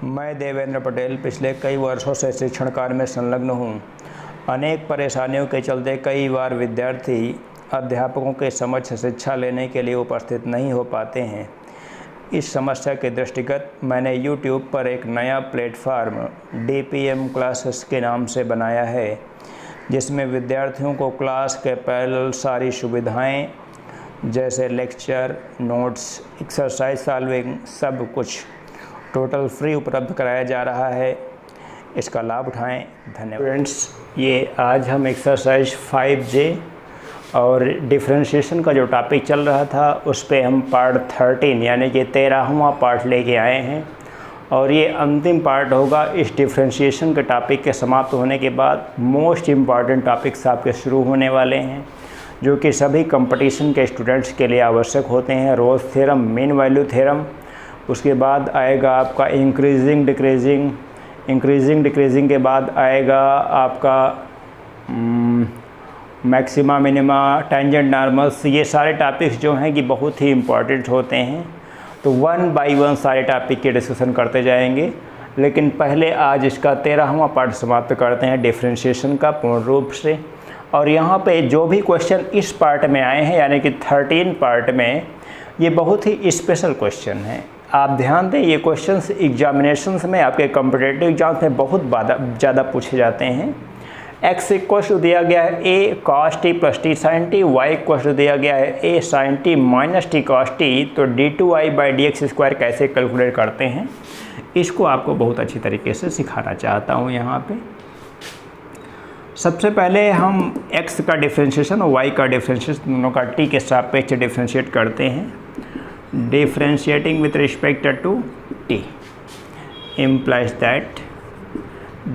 मैं देवेंद्र पटेल पिछले कई वर्षों से शिक्षण कार्य में संलग्न हूँ। अनेक परेशानियों के चलते कई बार विद्यार्थी अध्यापकों के समक्ष शिक्षा लेने के लिए उपस्थित नहीं हो पाते हैं। इस समस्या के दृष्टिगत मैंने YouTube पर एक नया प्लेटफार्म DPM क्लासेस के नाम से बनाया है, जिसमें विद्यार्थियों को क्लास के पैरेलल सारी सुविधाएं जैसे लेक्चर, नोट्स, एक्सरसाइज सॉल्विंग सब कुछ टोटल फ्री उपलब्ध कराया जा रहा है। इसका लाभ उठाएं। धन्यवाद। फ्रेंड्स, ये आज हम एक्सरसाइज 5J और डिफरेंशिएशन का जो टॉपिक चल रहा था उस पे हम पार्ट 13 यानी कि 13वां पार्ट लेके आए हैं और ये अंतिम पार्ट होगा। इस डिफरेंशिएशन के टॉपिक के समाप्त होने के बाद मोस्ट इम्पॉर्टेंट टॉपिक्स आपके शुरू होने वाले हैं, जो कि सभी कंपटीशन के स्टूडेंट्स के लिए आवश्यक होते हैं। Rolle's theorem, mean value theorem, उसके बाद आएगा आपका इंक्रीजिंग डिक्रीजिंग के बाद आएगा आपका मैक्सिमा मिनिमा, टेंजेंट नॉर्मल्स। ये सारे टॉपिक्स जो हैं कि बहुत ही इम्पॉर्टेंट होते हैं, तो 1 बाय 1 सारे टॉपिक के डिस्कशन करते जाएंगे। लेकिन पहले आज इसका 13वां पार्ट समाप्त करते हैं डिफरेंशिएशन का पूर्ण रूप से। और यहाँ पे जो भी क्वेश्चन इस पार्ट में आए हैं यानी कि 13 पार्ट में, ये बहुत ही स्पेशल क्वेश्चन हैं। आप ध्यान दें, ये क्वेश्चंस एग्जामिनेशंस में आपके कॉम्पिटिटिव एग्जाम्स में बहुत ज़्यादा पूछे जाते हैं। x इक्वल टू दिया गया है a cos t plus t sine t, y equal to दिया गया है a sine t minus t cos t। तो d2i बाई dx स्क्वायर कैसे कैलकुलेट करते हैं, इसको आपको बहुत अच्छी तरीके से सिखाना चाहता हूँ यहाँ पे। सबसे पहले हम x का डिफरेंशिएशन और y का डिफरेंशिएशन दोनों का t के सापेक्ष डिफरेंशिएट करते हैं। Differentiating with respect to t implies that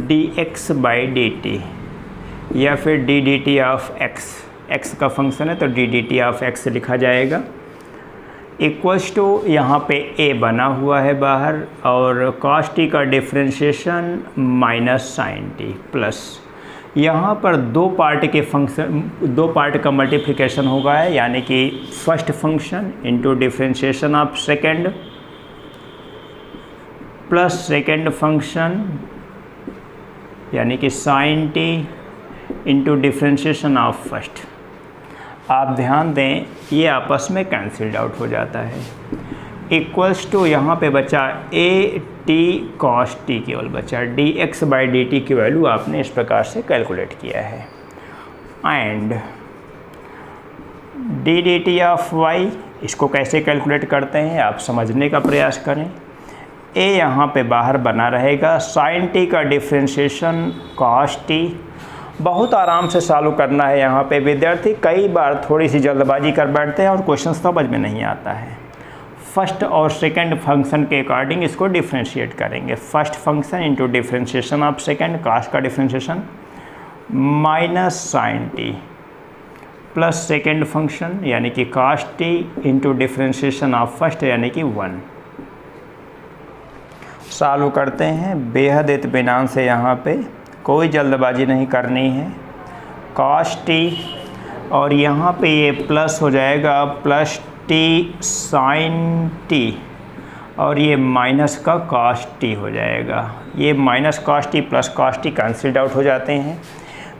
dx by dt या फिर ddt ऑफ x का फंक्शन है तो ddt ऑफ x लिखा जाएगा, इक्वल्स टू यहाँ पे a बना हुआ है बाहर और cos t का differentiation minus sine t plus यहाँ पर दो पार्ट का मल्टीप्लिकेशन होगा है, यानी कि first function into differentiation of second plus second function यानी कि sine t into differentiation of first. आप ध्यान दें, ये आपस में कैंसिल्ड आउट हो जाता है। इक्वल्स टू यहाँ पे बचा a t cos t, केवल बचा dx बाई dt की वैल्यू आपने इस प्रकार से कैलकुलेट किया है। एंड ddt ऑफ y, इसको कैसे कैलकुलेट करते हैं आप समझने का प्रयास करें। a यहाँ पे बाहर बना रहेगा, sin t का डिफरेंशिएशन cos t। बहुत आराम से सॉल्व करना है। यहाँ पे विद्यार्थी कई बार थोड़ी सी जल्दबाजी कर बैठते हैं और क्वेश्चन समझ में नहीं आता है। फर्स्ट और सेकंड फंक्शन के अकॉर्डिंग इसको डिफरेंशिएट करेंगे। First function into differentiation of second, cos का differentiation minus sine t plus second function यानी कि cos t into differentiation of first यानी कि 1। सॉल्व करते हैं बेहद इत्मीनान से, यहाँ पे कोई जल्दबाजी नहीं करनी है। cos t और यहाँ पे ये प्लस हो जाएगा प्लस t साइन t और ये माइनस का cos t हो जाएगा। ये minus cos t plus cos t cancelled out हो जाते हैं।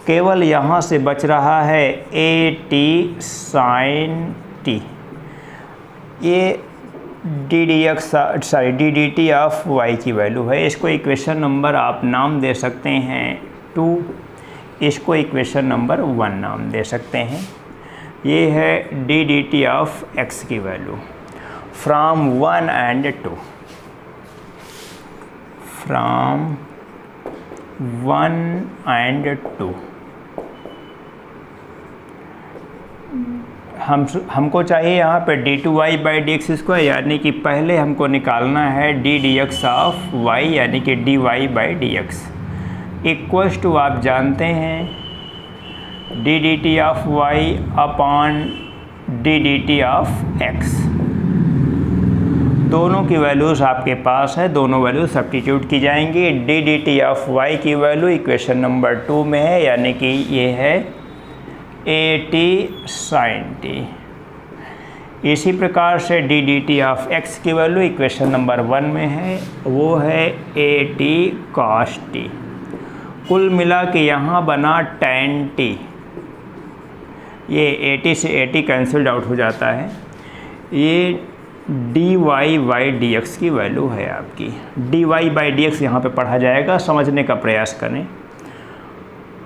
केवल यहाँ से बच रहा है a t साइन t। ये ddt ऑफ y की वैल्यू है। इसको इक्वेशन नंबर आप नाम दे सकते हैं 2, इसको इक्वेशन नंबर 1 नाम दे सकते हैं। ये है ddt ऑफ x की value from 1 and 2, from 1 and 2। हमको चाहिए यहाँ पे d2y बाई dx स्क्वायर, यानी कि पहले हमको निकालना है ddx ऑफ y यानी कि dy by dx equals to, आप जानते हैं ddt of y upon ddt of x। दोनों की वैल्यूज़ आपके पास है, दोनों वैल्यू सब्स्टिट्यूट की जाएंगी। ddt ऑफ y की वैल्यू इक्वेशन नंबर 2 में है, यानी कि ये है a t साइन t। इसी प्रकार से D D T of x की वैल्यू इक्वेशन नंबर 1 में है, वो है ए टी कॉस टी। कुल मिला के यहाँ बना tan टी, ये ए टी से ए टी कैंसल्ड आउट हो जाता है। ये d y by d x की वैल्यू है आपकी। D y by d x यहाँ पर पढ़ा जाएगा, समझने का प्रयास करें।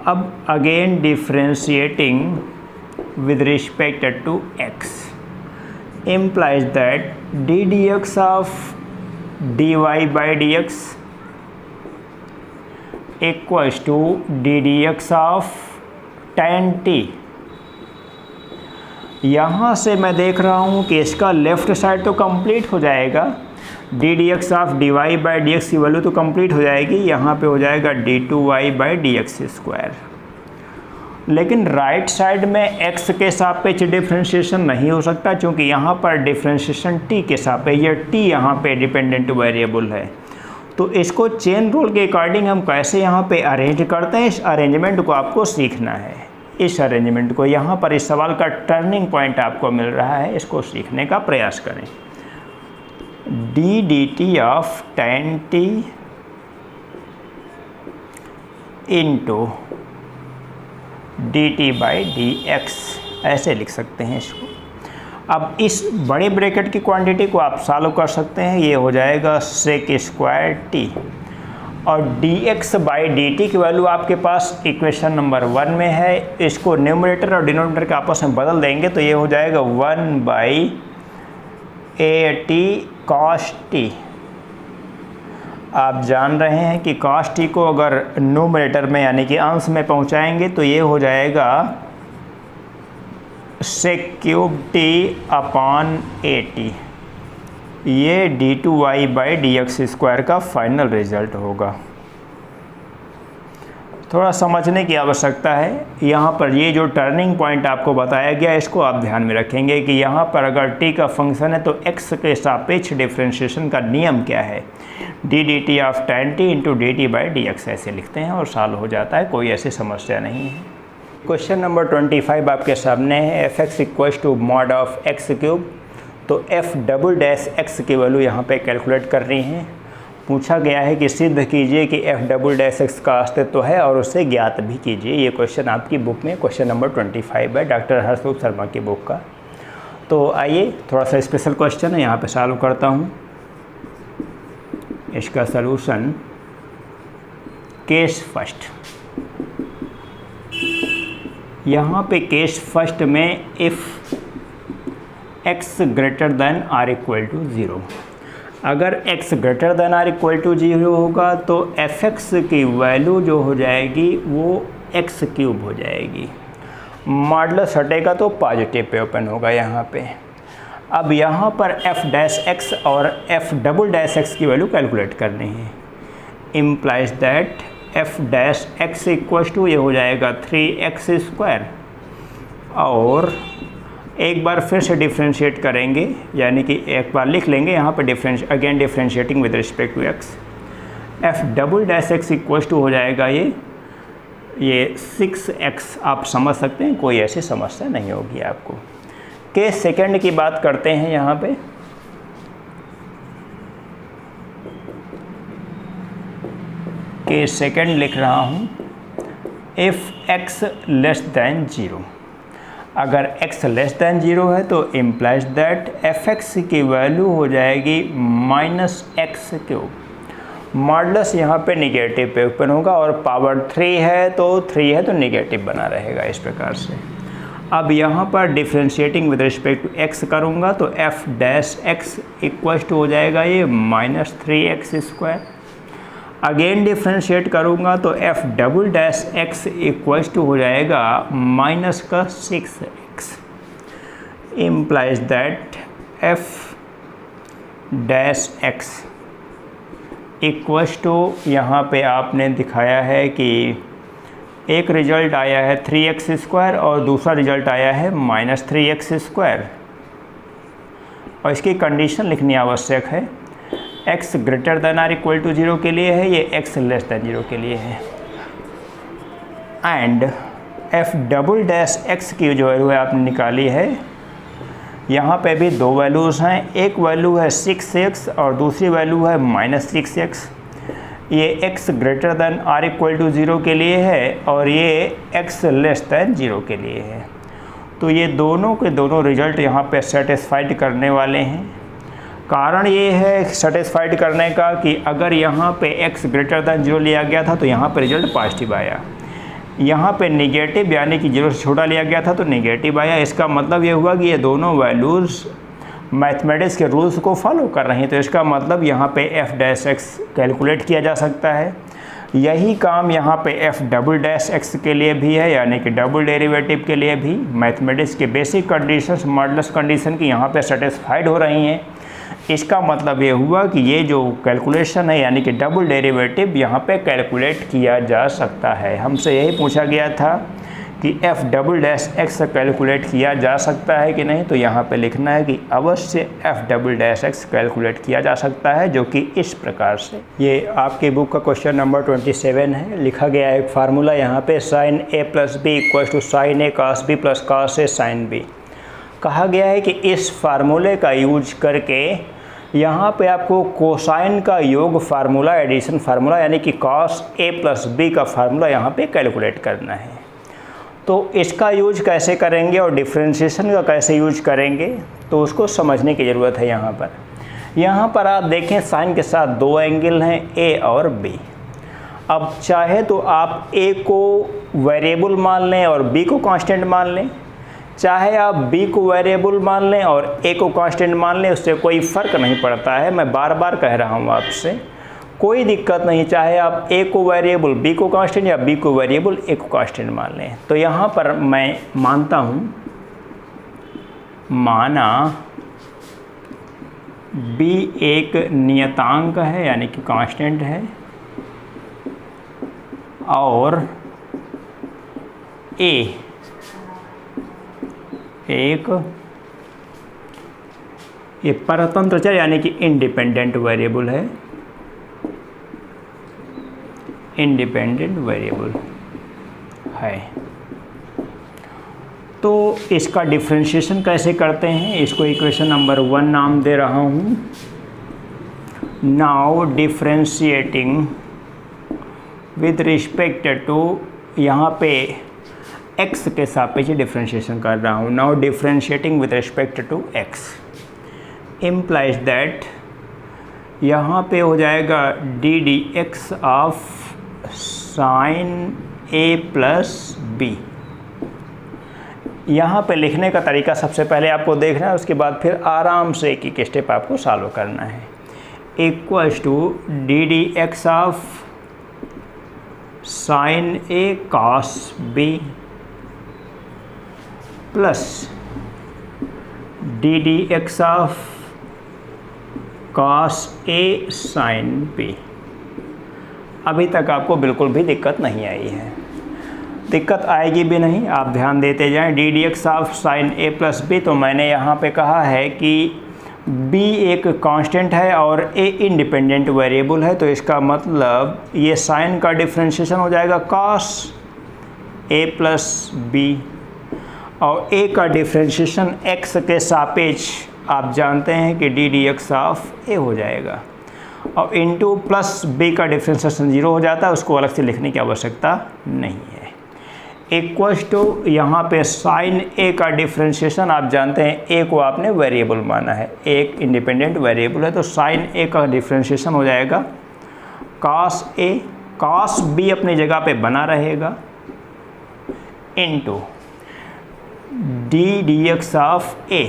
अब again differentiating with respect to x implies that d dx of dy by dx equals to d dx of tan t। यहाँ से मैं देख रहा हूँ कि इसका लेफ्ट साइड तो कंप्लीट हो जाएगा, d d x of d y by d x की वैल्यू तो कंप्लीट हो जाएगी, यहाँ पे हो जाएगा d two y by d x square. लेकिन राइट साइड में x के सापेक्ष डिफ्रेंशिएशन नहीं हो सकता, क्योंकि यहाँ पर डिफ्रेंशिएशन t के सापेक्ष, ये t यहाँ पे डिपेंडेंट वेरिएबल है। तो इसको चेन रूल के अकॉर्डिंग हम कैसे यहाँ पे अरेंज करते हैं, इस अरेंजमेंट को आपको सीखना है। इस अरेंजमेंट को यहाँ पर इस सवाल का टर्निंग पॉइंट आपको मिल रहा है, इसको सीखने का प्रयास करें। D D T of tan t into D T by d x, ऐसे लिख सकते हैं इसको। अब इस बड़े ब्रैकेट की क्वांटिटी को आप सॉल्व कर सकते हैं, ये हो जाएगा सेक स्क्वायर टी, और D x by D T की वैल्यू आपके पास इक्वेशन नंबर 1 में है। इसको न्यूमरेटर और डिनोमिनेटर के आपस में बदल देंगे तो ये हो जाएगा 1 by A T cos T. आप जान रहे हैं कि कॉस टी को अगर न्यूमरेटर में यानी कि अंश में पहुंचाएंगे तो ये हो जाएगा sec cube t upon a t. ये d two y by d x square का फाइनल रिजल्ट होगा। थोड़ा समझने की आवश्यकता है। यहाँ पर ये जो टर्निंग पॉइंट आपको बताया गया, इसको आप ध्यान में रखेंगे कि यहाँ पर अगर t का फंक्शन है तो x के सापेक्ष डिफ्रेंशिएशन का नियम क्या है, D D T of tan t into D T by d x ऐसे लिखते हैं और सॉल्व हो जाता है, कोई ऐसी समस्या नहीं है। क्वेश्चन नंबर 25 आपके सामने है, f x equals to mod of x cube. तो एफ डबल डैश एक्स की वैल्यू यहाँ पे कैलकुलेट कर रही हैं। पूछा गया है कि सिद्ध कीजिए कि एफ डबल डैश एक्स का अस्तित्व है और उसे ज्ञात भी कीजिए। ये क्वेश्चन आपकी बुक में क्वेश्चन नंबर 25 है, डॉक्टर हर्षरूप शर्मा की बुक का। तो आइए थोड़ा सा स्पेशल क्वेश्चन है, यहाँ पे सॉल्व करता हूँ। इसका सलूशन केस फर्स्ट। यहाँ पे केस फर्स्ट में if x greater than or equal to 0, अगर x greater than or equal to 0 होगा तो एफ एक्स की वैल्यू जो हो जाएगी वो x क्यूब हो जाएगी। मॉडुलस हटेगा तो पॉजिटिव पे ओपन होगा यहाँ पे। अब यहाँ पर f डैश x और f डबल डैश x की वैल्यू कैलकुलेट करनी है। Implies that f dash x equal to ये हो जाएगा 3x स्क्वायर, और एक बार फिर से डिफ्रेंशिएट करेंगे, यानी कि एक बार लिख लेंगे यहाँ पर again differentiating with respect to x। f double dash x equal to हो जाएगा ये 6x। आप समझ सकते हैं, कोई ऐसी समस्या नहीं होगी आपको। केस सेकंड की बात करते हैं। यहाँ पे केस सेकंड लिख रहा हूँ, इफ़ x लेस दैन 0, अगर x लेस दैन 0 है तो इम्प्लाइज दैट एफ एक्स की वैल्यू हो जाएगी -x क्यूब। मॉडुलस यहाँ पे निगेटिव पे ओपन होगा और पावर 3 है तो निगेटिव बना रहेगा इस प्रकार से। अब यहाँ पर differentiating with respect to x करूँगा तो f dash x equal to हो जाएगा ये -3x स्क्वायर। अगेन डिफ्रेंशिएट करूँगा तो f double dash x equal to हो जाएगा -6x। Implies that f dash x equal to, यहाँ पे आपने दिखाया है कि एक रिजल्ट आया है 3x स्क्वायर और दूसरा रिजल्ट आया है -3x स्क्वायर, और इसकी कंडीशन लिखनी आवश्यक है। x greater than or equal to 0 के लिए है, ये x लेस देन 0 के लिए है। And f double dash x की जो वैल्यू है आपने निकाली है यहाँ पे भी दो वैल्यूज़ हैं, एक वैल्यू है 6x और दूसरी वैल्यू है -6x। ये x greater than or equal to 0 के लिए है और ये x लेस देन 0 के लिए है। तो ये दोनों के दोनों रिजल्ट यहाँ पे सेटिस्फाइड करने वाले हैं। कारण ये है सेटिस्फाइड करने का कि अगर यहाँ पे x ग्रेटर देन 0 लिया गया था तो यहाँ पे रिजल्ट पॉजिटिव आया, यहाँ पे निगेटिव यानी कि 0 से छोटा लिया गया था तो निगेटिव आया। इसका मतलब ये हुआ कि ये दोनों वैल्यूज़ मैथमेटिक्स के रूल्स को फॉलो कर रही हैं। तो इसका मतलब यहाँ पे f' कैलकुलेट किया जा सकता है। यही काम यहाँ पे f"x के लिए भी है, यानी कि डबल डेरिवेटिव के लिए भी मैथमेटिक्स के बेसिक कंडीशंस मॉडुलस कंडीशन की यहाँ पे सेटिस्फाइड हो रही हैं। इसका मतलब ये हुआ कि ये जो कैलकुलेशन है यानी कि डबल डेरिवेटिव यहाँ पे कैलकुलेट किया जा सकता है। हमसे यही पूछा गया था कि f"x कैलकुलेट किया जा सकता है कि नहीं, तो यहाँ पे लिखना है कि अवश्य f"x कैलकुलेट किया जा सकता है, जो कि इस प्रकार से। ये आपकी बुक का क्वेश्चन नंबर 27 है। लिखा गया है एक फार्मूला यहाँ पे sin a + b = sin a cos b + cos a sin b। कहा गया है कि इस फार्मूले का यूज करके यहाँ पे आपको कोसाइन का योग फार्मूला, एडिशन फार्मूला यानी कि cos a + b का फार्मूला यहाँ पे कैलकुलेट करना है। तो इसका यूज कैसे करेंगे और डिफ्रेंशिएशन का कैसे यूज करेंगे, तो उसको समझने की ज़रूरत है। यहाँ पर आप देखें साइन के साथ दो एंगल हैं a और b। अब चाहे तो आप a को वेरिएबल मान लें और b को कांस्टेंट मान लें, चाहे आप b को वेरिएबल मान लें और a को कांस्टेंट मान लें, उससे कोई फ़र्क नहीं पड़ता है। मैं बार बार कह रहा हूँ आपसे, कोई दिक्कत नहीं, चाहे आप a को वेरिएबल b को कांस्टेंट या b को वेरिएबल a को कांस्टेंट मान लें। तो यहाँ पर मैं मानता हूँ, माना b एक नियतांक है यानी कि कांस्टेंट है और a एक ये परतंत्र चर यानी कि इंडिपेंडेंट वेरिएबल है, इंडिपेंडेंट वेरिएबल है। तो इसका डिफरेंशिएशन कैसे करते हैं, इसको इक्वेशन नंबर 1 नाम दे रहा हूँ। Now differentiating with respect to, यहाँ पे x के सापेक्ष डिफरेंशिएशन कर रहा हूँ। Now differentiating with respect to x implies that, यहाँ पे हो जाएगा ddx of sin a + b। यहाँ पे लिखने का तरीका सबसे पहले आपको देखना है, उसके बाद फिर आराम से एक एक स्टेप आपको सॉल्व करना है। Equals to ddx of sin a cos b plus ddx of cos a sin b। अभी तक आपको बिल्कुल भी दिक्कत नहीं आई है, दिक्कत आएगी भी नहीं, आप ध्यान देते जाएं। ddx of sin a + b, तो मैंने यहाँ पे कहा है कि b एक कांस्टेंट है और a इंडिपेंडेंट वेरिएबल है, तो इसका मतलब ये साइन का डिफरेंशिएशन हो जाएगा cos a + b और a का डिफरेंशिएशन x के सापेक्ष आप जानते हैं कि ddx ऑफ a हो जाएगा और इंटू प्लस b का डिफरेंशिएशन 0 हो जाता है, उसको अलग से लिखने की आवश्यकता नहीं है। इक्वल्स टू यहाँ पे साइन a का डिफरेंशिएशन आप जानते हैं a को आपने वेरिएबल माना है, एक इंडिपेंडेंट वेरिएबल है, तो साइन a का डिफरेंशिएशन हो जाएगा cos a, cos b अपनी जगह पे बना रहेगा इंटू ddx ऑफ a।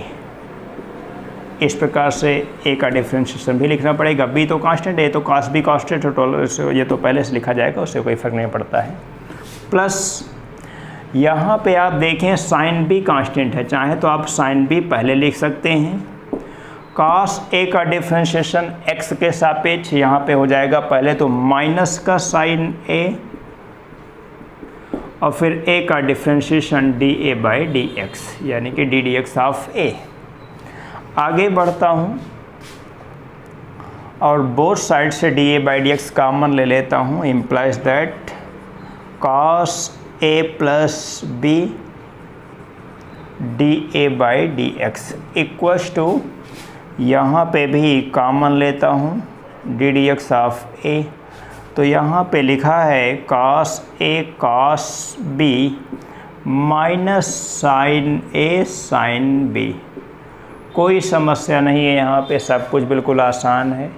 इस प्रकार से a का डिफरेंशिएशन भी लिखना पड़ेगा, b तो कांस्टेंट है, तो cos b कांस्टेंट है, ये तो पहले से लिखा जाएगा, उससे कोई फ़र्क नहीं पड़ता है। प्लस यहाँ पे आप देखें sin b कांस्टेंट है, चाहे तो आप sin b पहले लिख सकते हैं। cos a का डिफरेंशिएशन x के सापेक्ष यहाँ पे हो जाएगा पहले तो माइनस का sin a और फिर a का डिफरेंशिएशन dA/dx यानी कि ddx ऑफ a। आगे बढ़ता हूँ और बोथ साइड से dA/dx कॉमन ले लेता हूँ, implies that cos a + b dA/dx equals to, यहाँ पे भी कॉमन लेता हूँ ddx ऑफ a, तो यहाँ पे लिखा है cos a cos b minus sine a sine b। कोई समस्या नहीं है, यहाँ पे सब कुछ बिल्कुल आसान है।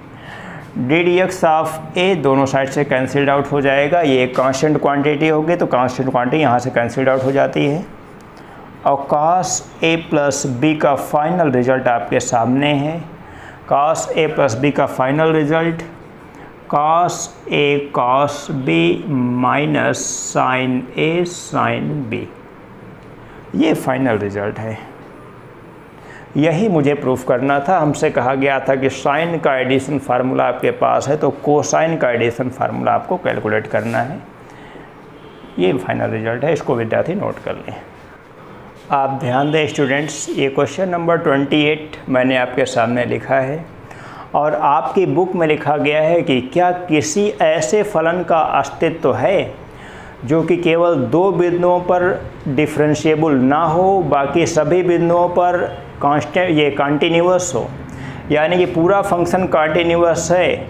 ddx ऑफ a दोनों साइड से कैंसिल्ड आउट हो जाएगा, ये कांस्टेंट क्वांटिटी होगी तो कांस्टेंट क्वांटिटी यहाँ से कैंसिल्ड आउट हो जाती है। और cos a प्लस b का फाइनल रिजल्ट आपके सामने है। cos a प्लस b का final result cos a cos b minus sine a sine b, ये फाइनल रिजल्ट है। यही मुझे प्रूफ करना था। हमसे कहा गया था कि साइन का एडिशन फार्मूला आपके पास है तो कोसाइन का एडिशन फार्मूला आपको कैलकुलेट करना है। ये फाइनल रिजल्ट है, इसको विद्यार्थी नोट कर लें। आप ध्यान दें स्टूडेंट्स, ये क्वेश्चन नंबर 28 मैंने आपके सामने लिखा है और आपकी बुक में लिखा गया है कि क्या किसी ऐसे फलन का अस्तित्व है जो कि केवल दो बिंदुओं पर डिफरेंशिएबल ना हो, बाकी सभी बिंदुओं पर कांस्टेंट ये कंटिन्यूअस हो, यानी कि पूरा फंक्शन कंटिन्यूअस है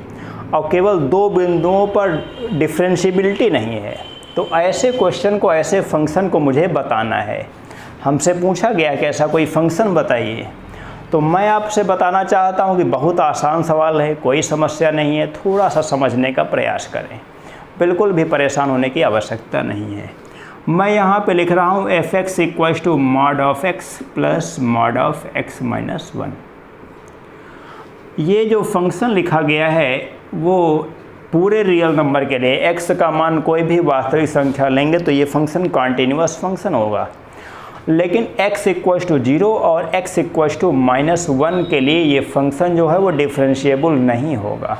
और केवल दो बिंदुओं पर डिफरेंशिएबिलिटी नहीं है। तो ऐसे क्वेश्चन को, ऐसे फंक्शन को मुझे बताना है। हमसे पूछा गया कि ऐसा कोई फंक्शन बताइए, तो मैं आपसे बताना चाहता हूँ कि बहुत आसान सवाल है, कोई समस्या नहीं है, थोड़ा सा समझने का प्रयास करें, बिल्कुल भी परेशान होने की आवश्यकता नहीं है। मैं यहाँ पे लिख रहा हूँ f(x) equals to mod of x plus mod of x minus 1। ये जो फंक्शन लिखा गया है वो पूरे रियल नंबर के लिए x का मान कोई भी वास्तविक संख्या लेंगे तो ये फंक्शन कॉन्टिन्यूअस फंक्शन होगा, लेकिन x इक्वल्स टू 0 और x इक्वल्स टू -1 के लिए ये फंक्शन जो है वो डिफरेंशिएबल नहीं होगा।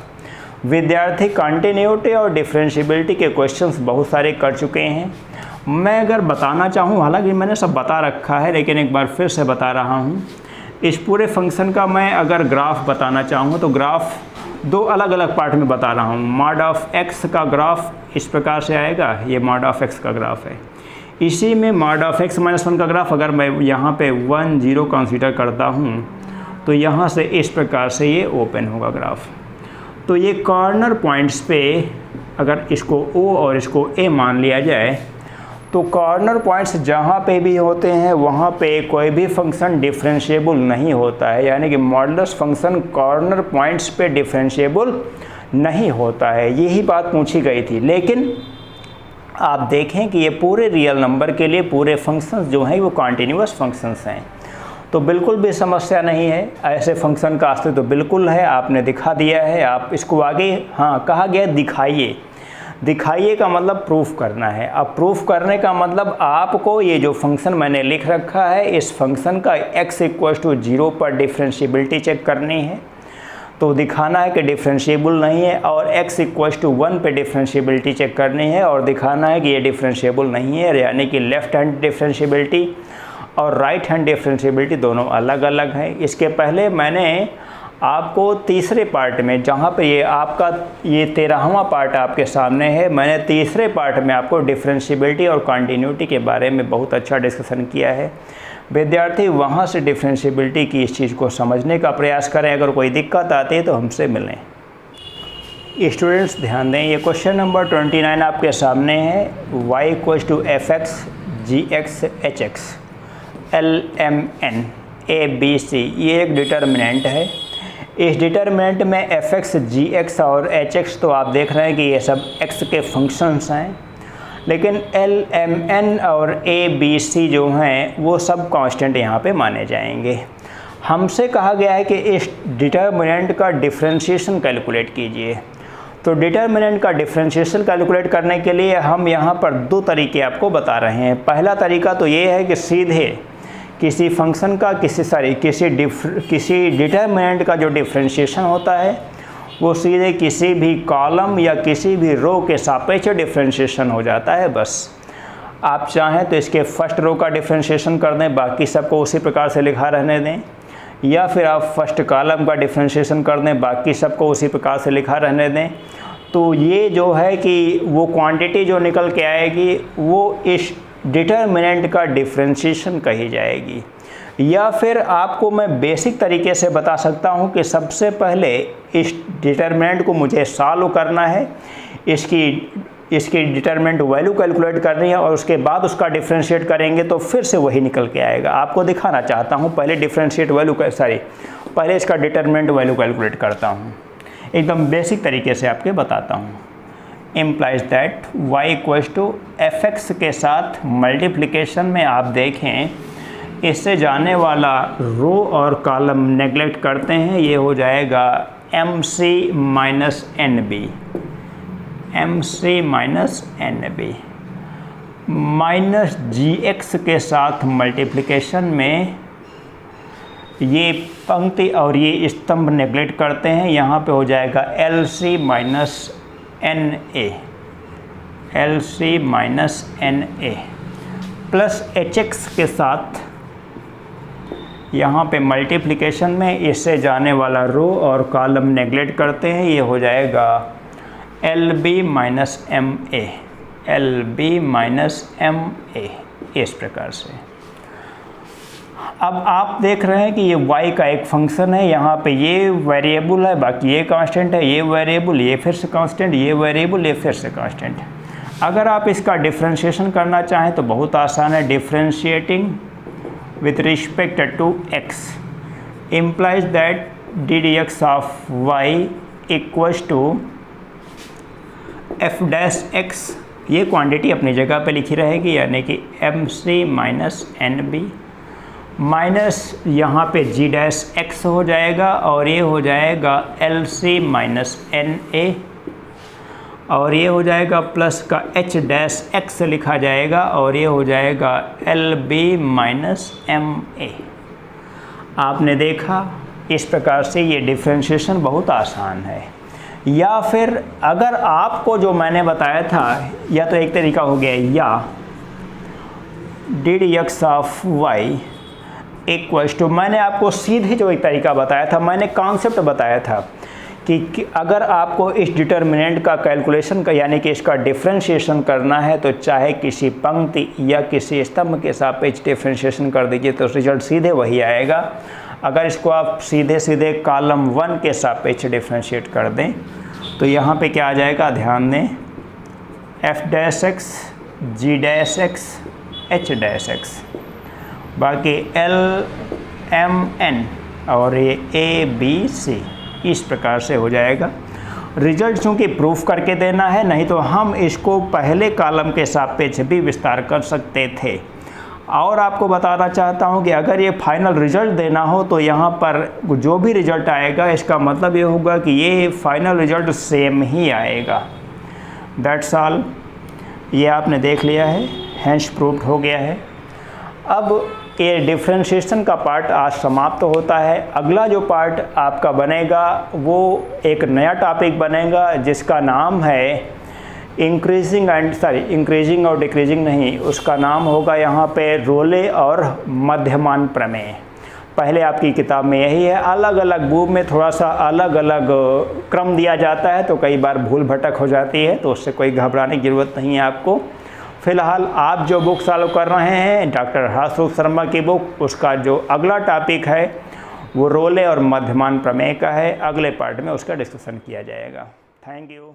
विद्यार्थी कंटिन्यूटी और डिफरेंशिएबिलिटी के क्वेश्चंस बहुत सारे कर चुके हैं। मैं अगर बताना चाहूँ, हालांकि मैंने सब बता रखा है लेकिन एक बार फिर से बता रहा हूँ, इस पूरे फंक्शन का मैं अगर ग्राफ बताना चाहूँ तो ग्राफ दो अलग अलग पार्ट में बता रहा हूँ। मॉड ऑफ x का ग्राफ इस प्रकार से आएगा, ये मॉड ऑफ x का ग्राफ है। इसी में मॉड ऑफ x माइनस 1 का ग्राफ अगर मैं यहाँ पे 1 0 कंसीडर करता हूँ तो यहाँ से इस प्रकार से ये ओपन होगा ग्राफ। तो ये कॉर्नर पॉइंट्स पे अगर इसको O और इसको A मान लिया जाए तो कॉर्नर पॉइंट्स जहाँ पे भी होते हैं वहाँ पे कोई भी फंक्शन डिफरेंशिएबल नहीं होता है, यानी कि मॉडुलस फंक्शन कॉर्नर पॉइंट्स पे डिफरेंशिएबल नहीं होता है। यही बात पूछी गई थी, लेकिन आप देखें कि ये पूरे रियल नंबर के लिए पूरे फंक्शंस जो हैं वो कॉन्टिन्यूअस फंक्शंस हैं, तो बिल्कुल भी समस्या नहीं है। ऐसे फंक्शन का अस्तित्व तो बिल्कुल है, आपने दिखा दिया है। आप इसको आगे, हाँ कहा गया दिखाइए, दिखाइए का मतलब प्रूफ करना है। अब प्रूफ करने का मतलब आपको ये जो फंक्शन मैंने लिख रखा है इस फंक्शन का x इक्वल्स टू 0 पर डिफरेंशिएबिलिटी चेक करनी है, तो दिखाना है कि डिफरेंशिएबल नहीं है, और x इक्वल्स टू 1 पे डिफरेंशिएबिलिटी चेक करनी है और दिखाना है कि ये डिफरेंशिएबल नहीं है, यानी कि लेफ़्ट हैंड डिफरेंशिएबिलिटी और राइट हैंड डिफरेंशिएबिलिटी दोनों अलग अलग हैं। इसके पहले मैंने आपको तीसरे पार्ट में, जहाँ पे ये आपका ये 13वां पार्ट आपके सामने है, मैंने तीसरे पार्ट में आपको डिफरेंशिएबिलिटी और कंटिन्यूटी के बारे में बहुत अच्छा डिस्कशन किया है। विद्यार्थी वहाँ से डिफरेंशिएबिलिटी की इस चीज़ को समझने का प्रयास करें। अगर कोई दिक्कत आती है तो हमसे मिलें। स्टूडेंट्स ध्यान दें, ये क्वेश्चन नंबर 29 आपके सामने है। y equals to f(x) g(x) h(x) lmn a b c, ये एक डिटर्मिनेंट है। इस डिटर्मिनेंट में f(x) g(x) और h(x) तो आप देख रहे हैं कि ये सब x के फंक्शंस हैं, लेकिन lmn और a b c जो हैं वो सब कांस्टेंट यहाँ पे माने जाएंगे। हमसे कहा गया है कि इस डिटर्मिनेंट का डिफरेंशिएशन कैलकुलेट कीजिए। तो डिटर्मिनेंट का डिफरेंशिएशन कैलकुलेट करने के लिए हम यहाँ पर दो तरीके आपको बता रहे हैं। पहला तरीका तो ये है कि सीधे किसी फंक्शन का किसी डिटर्मिनेंट का जो डिफरेंशिएशन होता है वो सीधे किसी भी कॉलम या किसी भी रो के सापेक्ष डिफरेंशिएशन हो जाता है। बस आप चाहें तो इसके फर्स्ट रो का डिफरेंशिएशन कर दें, बाकी सबको उसी प्रकार से लिखा रहने दें, या फिर आप फर्स्ट कॉलम का डिफरेंशिएशन कर दें, बाकी सबको उसी प्रकार से लिखा रहने दें। तो ये जो है कि वो क्वांटिटी जो निकल के आएगी वो इस डिटर्मिनेंट का डिफरेंशिएशन कही जाएगी। या फिर आपको मैं बेसिक तरीके से बता सकता हूं कि सबसे पहले इस डिटरमिनेंट को मुझे सॉल्व करना है, इसकी डिटरमिनेंट वैल्यू कैलकुलेट करनी है और उसके बाद उसका डिफरेंशिएट करेंगे तो फिर से वही निकल के आएगा। आपको दिखाना चाहता हूं, पहले डिफरेंशिएट वैल्यू पहले इसका डिटरमिनेंट वैल्यू कैलकुलेट करता हूं, एकदम बेसिक तरीके से आपके बताता हूं। Implies that y equals to fx के साथ मल्टीप्लिकेशन में आप देखें, इससे जाने वाला रो और कॉलम नेगलेक्ट करते हैं, ये हो जाएगा mc minus nb minus gx के साथ मल्टीप्लिकेशन में ये पंक्ति और ये स्तंभ नेगलेक्ट करते हैं, यहाँ पे हो जाएगा lc minus na plus hx के साथ यहाँ पे मल्टीप्लिकेशन में इससे जाने वाला रो और कॉलम नेगलेक्ट करते हैं, ये हो जाएगा lb माइनस ma इस प्रकार से। अब आप देख रहे हैं कि ये y का एक फंक्शन है, यहाँ पे ये वेरिएबल है, बाकी ये कांस्टेंट है, ये वेरिएबल, ये फिर से कांस्टेंट, ये वेरिएबल, ये फिर से कांस्टेंट। अगर आप इसका डिफरेंशिएशन करना चाहें तो बहुत आसान है। Differentiating with respect to x implies that ddx of y equals to f dash x, ये क्वांटिटी अपनी जगह पे लिखी रहेगी, यानी कि mc माइनस nb माइनस यहाँ पे g डैश x हो जाएगा और ये हो जाएगा lc माइनस na और ये हो जाएगा प्लस का h डैश x लिखा जाएगा और ये हो जाएगा lb माइनस ma। आपने देखा इस प्रकार से ये डिफरेंशिएशन बहुत आसान है। या फिर अगर आपको जो मैंने बताया था, या तो एक तरीका हो गया या ddx of y equals to, मैंने आपको सीधे जो एक तरीका बताया था, मैंने कॉन्सेप्ट बताया था कि अगर आपको इस डिटरमिनेंट का कैलकुलेशन का यानी कि इसका डिफरेंशिएशन करना है तो चाहे किसी पंक्ति या किसी स्तंभ के सापेक्ष डिफरेंशिएशन कर दीजिए तो रिजल्ट सीधे वही आएगा। अगर इसको आप सीधे सीधे कॉलम 1 के सापेक्ष डिफरेंशिएट कर दें तो यहाँ पे क्या आ जाएगा, ध्यान दें, f dash x, g dash x, h dash x, बाकी l m n और ये a b c इस प्रकार से हो जाएगा। रिजल्ट चूँकि प्रूफ करके देना है, नहीं तो हम इसको पहले कॉलम के सापेक्ष भी विस्तार कर सकते थे। और आपको बताना चाहता हूँ कि अगर ये फाइनल रिजल्ट देना हो तो यहाँ पर जो भी रिजल्ट आएगा इसका मतलब ये होगा कि ये फाइनल रिजल्ट सेम ही आएगा। दैट्स ऑल, ये आपने देख लिया है, हैंस प्रूव्ड हो गया है। अब ये डिफरेंशिएशन का पार्ट आज समाप्त होता है। अगला जो पार्ट आपका बनेगा वो एक नया टॉपिक बनेगा जिसका नाम है इंक्रीजिंग और डिक्रीजिंग नहीं, उसका नाम होगा यहाँ पे रोले और मध्यमान प्रमेय। पहले आपकी किताब में यही है, अलग अलग बुक में थोड़ा सा अलग अलग क्रम दिया जाता है तो कई बार भूल भटक हो जाती है, तो उससे कोई घबराने की ज़रूरत नहीं है आपको। फिलहाल आप जो बुक सॉल्व कर रहे हैं डॉक्टर हर्षरूप शर्मा की बुक, उसका जो अगला टॉपिक है वो रोले और मध्यमान प्रमेय का है। अगले पार्ट में उसका डिस्कशन किया जाएगा। Thank you.